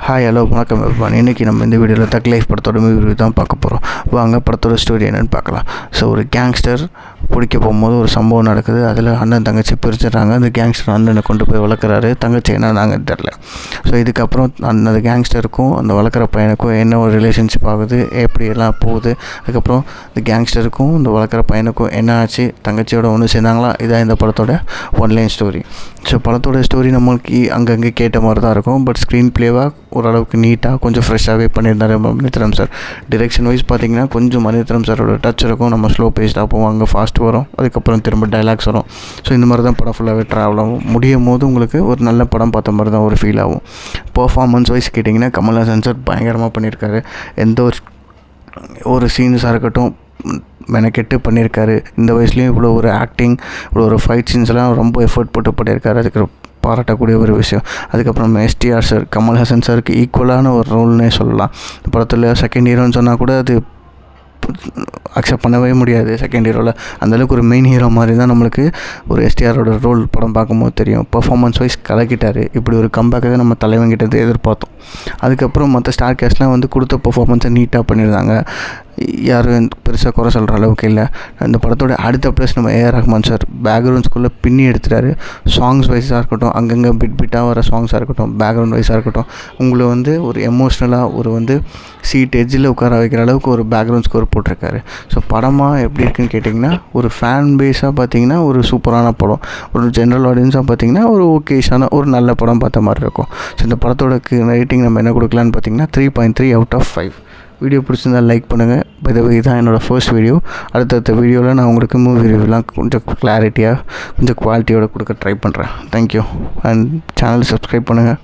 Hi hello வணக்கம் எவ்வான். இன்றைக்கி நம்ம இந்த வீடியோவில் தக் லைஃப் படத்தோட மூவி தான் பார்க்க போகிறோம். வாங்க படத்தோட ஸ்டோரி என்னென்னு பார்க்கலாம். ஸோ ஒரு கேங்ஸ்டர் பிடிக்க போகும்போது ஒரு சம்பவம் நடக்குது. அதில் அண்ணன் தங்கச்சி பிரிச்சிடுறாங்க. அந்த கேங்ஸ்டர் அண்ணனை கொண்டு போய் வளர்க்குறாரு. தங்கச்சி என்ன நாங்கள் தெரில. ஸோ இதுக்கப்புறம் அந்த கேங்ஸ்டருக்கும் அந்த வளர்க்குற பையனுக்கும் என்ன ஒரு ரிலேஷன்ஷிப் ஆகுது, எப்படியெல்லாம் போகுது, அதுக்கப்புறம் இந்த கேங்ஸ்டருக்கும் இந்த வளர்க்குற பையனுக்கும் என்ன ஆச்சு, தங்கச்சியோட ஒன்று சேர்ந்தாங்களா, இதான் இந்த படத்தோட ஒன்லைன் ஸ்டோரி. ஸோ படத்தோட ஸ்டோரி நம்மளுக்கு அங்கங்கே கேட்ட மாதிரி தான் இருக்கும். பட் ஸ்க்ரீன் ப்ளேவாக ஓரளவுக்கு நீட்டாக கொஞ்சம் ஃப்ரெஷ்ஷாகவே பண்ணியிருந்தார் மணிரத்னம் சார். டிரெக்ஷன் வைஸ் பார்த்திங்கன்னா கொஞ்சம் மணிரத்னம் சாரோட டச் இருக்கும். நம்ம ஸ்லோ பேஸ்டாக போவோம், அங்கே ஃபாஸ்ட் வரும், அதுக்கப்புறம் திரும்ப டைலாக்ஸ் வரும். ஸோ இந்த மாதிரி தான் படம் ஃபுல்லாகவே ட்ராவல் ஆகும். முடியும் போது உங்களுக்கு ஒரு நல்ல படம் பார்த்த மாதிரி தான் ஒரு ஃபீல் ஆகும். பர்ஃபார்மன்ஸ் வைஸ் கேட்டிங்கன்னா கமல்ஹாசன் சார் பயங்கரமாக பண்ணியிருக்காரு. எந்த ஒரு சீன்ஸாக இருக்கட்டும் மெனக்கெட்டு பண்ணியிருக்காரு. இந்த வயசுலேயும் இவ்வளோ ஒரு ஆக்டிங், இவ்வளோ ஒரு ஃபைட் சீன்ஸ்லாம் ரொம்ப எஃபர்ட் போட்டு பண்ணியிருக்காரு. அதுக்கு பாராட்டக்கூடிய ஒரு விஷயம். அதுக்கப்புறம் எஸ்டிஆர் சார் கமல்ஹாசன் சாருக்கு ஈக்குவலான ஒரு ரோல்னே சொல்லலாம். இந்த படத்தில் செகண்ட் ஹீரோன்னு சொன்னால் கூட அது அக்செப்ட் பண்ணவே முடியாது. செகண்ட் ஹீரோவில் அந்தளவுக்கு ஒரு மெயின் ஹீரோ மாதிரி தான் நம்மளுக்கு ஒரு எஸ்டிஆரோட ரோல் படம் பார்க்கும்போது தெரியும். பர்ஃபார்மன்ஸ் வைஸ் கலக்கிட்டார். இப்படி ஒரு கம்பேக்கை தான் நம்ம தலைவங்கிட்டது எதிர்பார்த்தோம். அதுக்கப்புறம் மற்ற ஸ்டார் கேஸ்ட்லாம் கொடுத்த பர்ஃபார்மன்ஸை நீட்டாக பண்ணியிருந்தாங்க. யாரும் பெருசாக குறை சொல்கிற அளவுக்கு இல்லை. இந்த படத்தோட அடுத்த ப்ளஸ் நம்ம ஏஆர் ரஹ்மான் சார் பேக்ரவுண்ட்ஸ்குள்ளே பின்னி எடுத்துட்டாரு. சாங்ஸ் வைஸாக இருக்கட்டும், அங்கங்கே பிட்டாக வர சாங்ஸாக இருக்கட்டும், பேக்ரவுண்ட் வைஸாக இருக்கட்டும், உங்களை ஒரு எமோஷ்னலாக ஒரு சீட் எட்ஜில் உட்கார வைக்கிற அளவுக்கு ஒரு பேக்ரவுண்ட் ஸ்கோர் போட்டிருக்காரு. ஸோ படமாக எப்படி இருக்குன்னு கேட்டிங்கன்னா, ஒரு ஃபேன் பேஸாக பார்த்திங்கன்னா ஒரு சூப்பரான படம், ஒரு ஜென்ரல் ஆடியன்ஸாக பார்த்திங்கன்னா ஒரு ஓகேஷான ஒரு நல்ல படம் பார்த்த மாதிரி இருக்கும். ஸோ இந்த படத்தோட ரேட்டிங் நம்ம என்ன கொடுக்கலான்னு பார்த்திங்கன்னா 3.3 out of 5. வீடியோ பிடிச்சிருந்தால் லைக் பண்ணுங்கள். இதுதான் என்னோடய ஃபர்ஸ்ட் வீடியோ. அடுத்தடுத்த வீடியோவில் நான் உங்களுக்கு மூவி ரிவ்யூலாம் கொஞ்சம் கிளாரிட்டியாக கொஞ்சம் குவாலிட்டியோடு கொடுக்க ட்ரை பண்ணுறேன். தேங்க்யூ. அண்ட் சேனல் சப்ஸ்கிரைப் பண்ணுங்கள்.